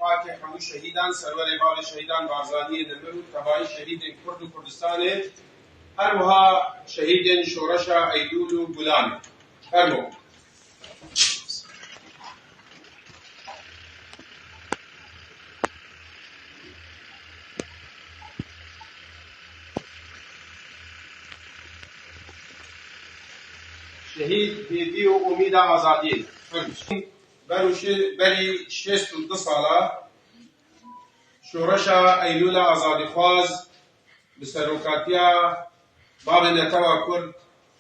پاک همو شهیدان سرور بال شهیدان بارزانی نمر و تبای شهید کرد و کردستان هر وها شهید شورش ایدول و گلان فرمو شهید بیدی و امید آزادی بری 62 ساله شورش ایلول آزادی خواز به سروکاتیا باب نتوا کرد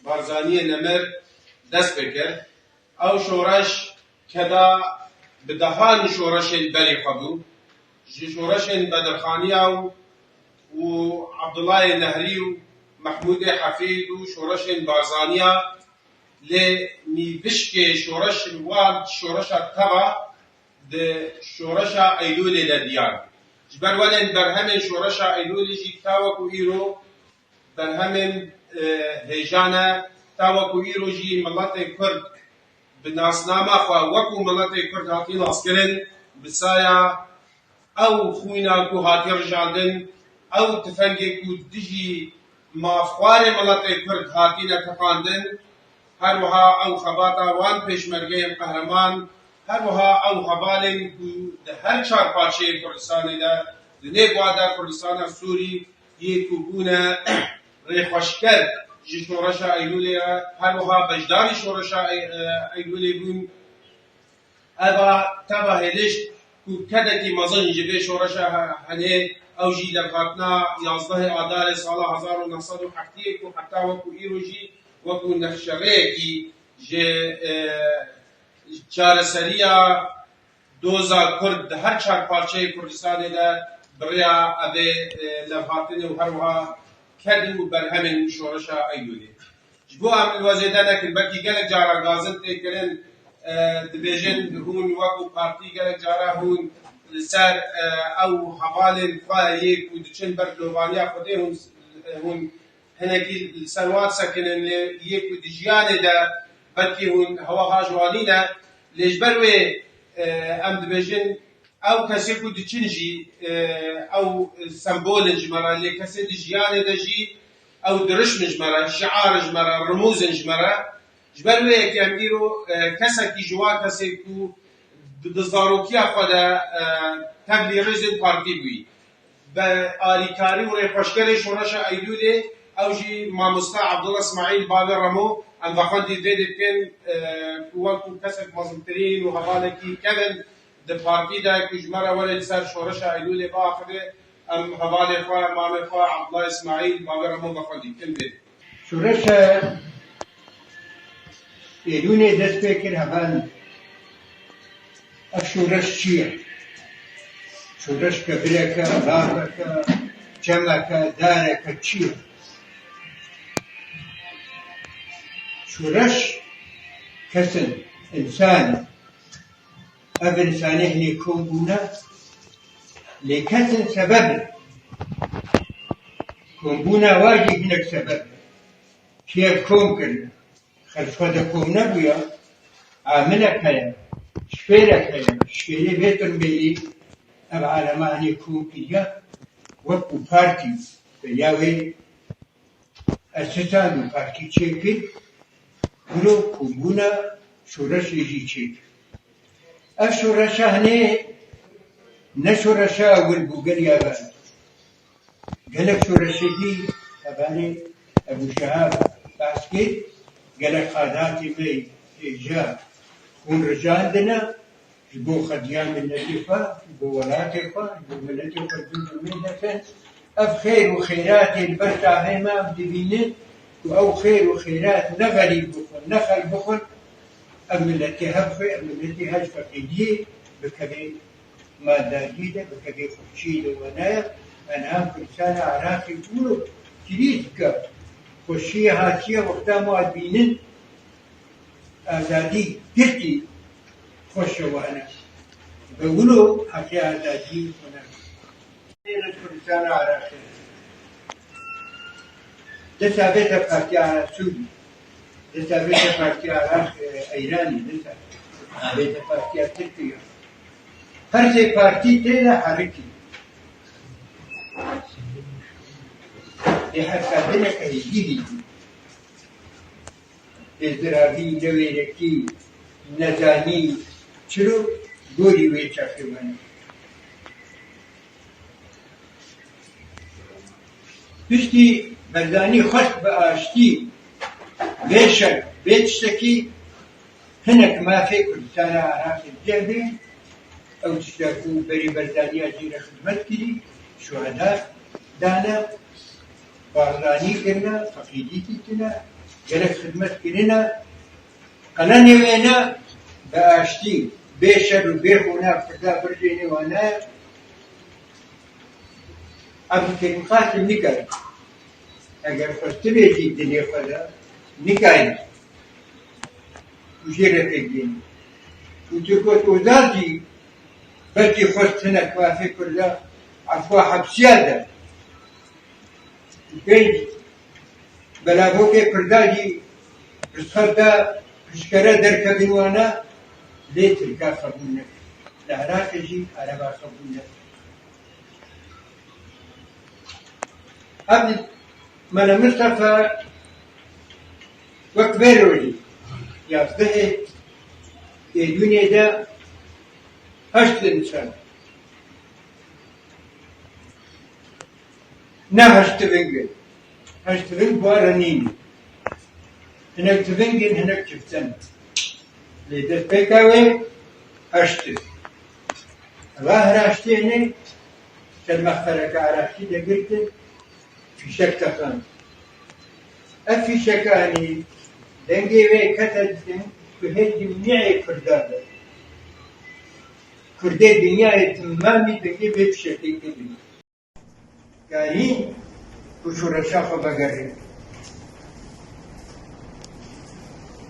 بارزانی نمر دست بکر او شورش کدا بدهان شورش بری خبو شورش بدرخانی و عبدالله نهری و محمود حفید و شورش بارزانیا لنيفشك شورش الواد شورش التبع ده شورش ايلول لديار جبر ولن برهمن شورش ايلول جي تاوكو ايرو برهمن هيجانا تاوكو ايرو جي ملت كرد بناسنامه خوا وكو ملت كرد هاتي ناسكرن بسايا او خوينا كو هاتي رجالدن او تفنگي كو دجي مافخوار ملت كرد هاتي نتفاندن هر وها او خباتا وان پیشمرگه قهرمان هر وها او خبالن ده هر چار پارچه کردستان ده نگوادا کردستان سوری یک بونه ریخوشکر جی شورش ایلولی هر وها بجداری شورش ایلولی بون اوا تبا هلشت کو کدکی مزن جبه شورش هنه او جی دفاتنا 11 آدار سال 1907 کو حتی وکو ایرو جی وكو نخشريكي جي چارسريا دوزا كرد هر چار پارچه کردستان ده بريا ابي لفاتنه و هروها كدو برهمن شورشا ايولي جبو عمل الوزيدة لكن بلكي قلق جارا غازن تيكرن دبيجن هون وكو بارتي قلق جارا هون لسار او حوالي فايك ودچن بردوانيا خده هون هناكي السنوات سكنن يك ودجيان ده بلكي هون هوا جوانينا لجبروي ام دبيجن او كسي كو دچنجي او سمبول جمرا اللي كسي دجيان ده جي او درش جمرا شعار جمرا رموز جمرا جبروي كاميرو كسا كي جوا كسي كو دزاروكيا خدا تبلي رزن بارتي بوي بآليكاري وريخوشكري شورشا ايلولي او جي ماموستا عبد الله اسماعيل باغر رمو ام بخندي ديدي كان وقت كسب مزمترين وهبالكي كذا د بارتي دا كجمره ولا سر شورشا ايلول باخره ام هبالي خوا مامي خوا عبد الله اسماعيل باغر رمو بخندي كان دي شورشا ايلول دست فكر هبال الشورش شيع شورش كبرك لارك جمك دارك شيع شورش كسن إنسان أب إنسانه يكون بونا لكسن سبب كون بونا واجب منك سبب كيف كون كنا خلف هذا كون نبويا عاملك هيا شفيرك هيا شفيري بيتر بيلي أب عالمان يكون كيا وكو بارتي بياوي أسسان بارتي تشيكي برو كومبونا شورش يجي تشيك الشورش هني نشورشا والبوغل يابان قالك شورش يجي أباني أبو شهاب باسكي قالك خاداتي مي إيجا كون رجال دنا جبو خديان من الاتفاق جبو ولاتي خوا جبو ملتي خدوج من دفن أبخير وخيرات البرتا هما بدبينين أو خير وخيرات نغري بخل نخل بخل أم التي هبخي أم التي هجفة قديه بكبير مادة جديدة بكبير خشيل ونايا أنام كل سنة عراقي بقولوا تريدك خشية هاتية وقتا معدبينين آزادي قلتي خش وأنا بقولوا حكي آزادي ونايا كل سنة عراقي لسه بيت بارتي سوري لسه بيت بارتي عراق ايراني لسه بيت بارتي تركيا هر سه پارتی تیدا حرکی لحرکاتنا كهيجيدي ازدرابي نويركي نزاني شنو دوري ويتشا كمان تشتي برداني خش باشتي بيشك بيتشتكي هناك ما في كردستان عراق الجهبين او تشتكوا بري برداني اجير خدمت كدي شهداء دانا باردانی کرنا فقیدیتی کنا گرک خدمت کرنا قنانی وینا باشتی بیشتر و بیخونا فردا برجینی وانا عبدالکریم خاتم نکر اگر خواسته بیجی دنیا خدا نکاری وجه رفقین و ترکوت وزارتی بلکی خواسته نکوافی کرده عفوا حبسیاده بين بلاغوكي كرداجي بسخردا بشكرا دركا بنوانا ليت الكا خبونا العراق يجي عربا خبونا عبد مالا مصطفى وكبيرولي يافضه الدنيا دا هشت انسان نا هشتبنجن هشتبنج بارانين هناك تبنجن هناك شفتن ليدر بيكاوي هشتب الله راشتيني كالمخترق عراشتي دقلت في شك تخان أفي شكاني دنجي وي كتد بهدي منيعي كردادة كردي دنياي تمامي دنجي بي بشكل كبير كارين وشورا شاخة بقرين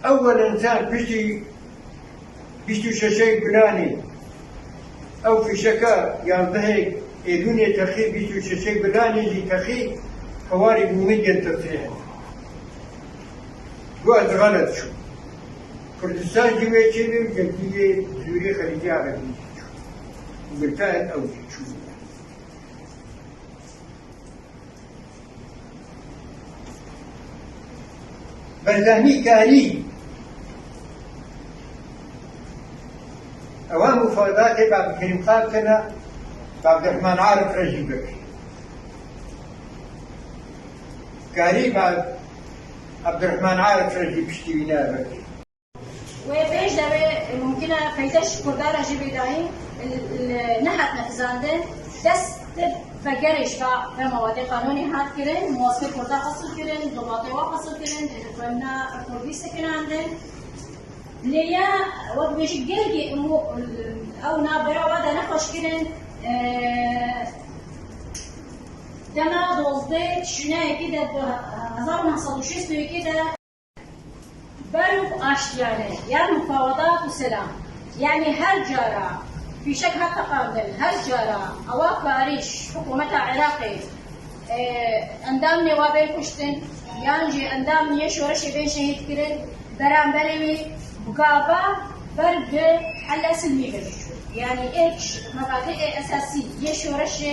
أول إنسان بيشتو شاشي بلاني أو في شكا ينضهي الدنيا تخي بيشتو شاشي بلاني اللي تخي خوارق مميجن تفريح قوات غلط شو كردستان جوية شبه وجلدية سوريا خليجية عربية وقلتان أو شو برداني كاري أوان مفاوضات بعد الكريم خالتنا عبد الرحمن عارف رجل بكري كاري بعد عبد الرحمن عارف رجل بشتي بناء بكري وبيش دابا ممكنه فايتش كردار جيبي داهي نحت نفزاندن دست فجرش في مواد قانوني هات كرين مواسكة كردا حصل كرين ضباطي حصل كرين فهمنا كردي سكن عندن ليا وقت بيش جلجي او نابرا ودا نخش كرين دما دوزدي شناي كده 1906 كده بلوغ اشتيانه يعني مفاوضات وسلام يعني هر جارة في شك حتى قاندل هر جارة أواك باريش حكومة عراقي اندام نوابين كشتن يانجي اندام يشورش بين شهيد كرن برام برمي مقابة برد حل سلمي برش يعني ايش مبادئ اساسي يشورش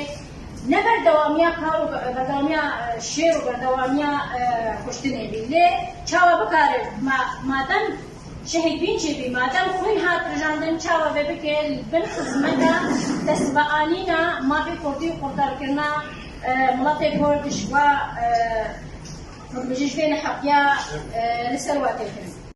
نبر دواميا كارو بردواميا شيرو بردواميا كشتنه بي ليه چاوا بكار مادام شهيد بين شبي مادام خوين هات رجاندن چاوا ببكل بن خدمتا تسبقانينا ما في كردي وقردار كرنا ملاطي كردش و كردجيش بين حقيا لسرواتي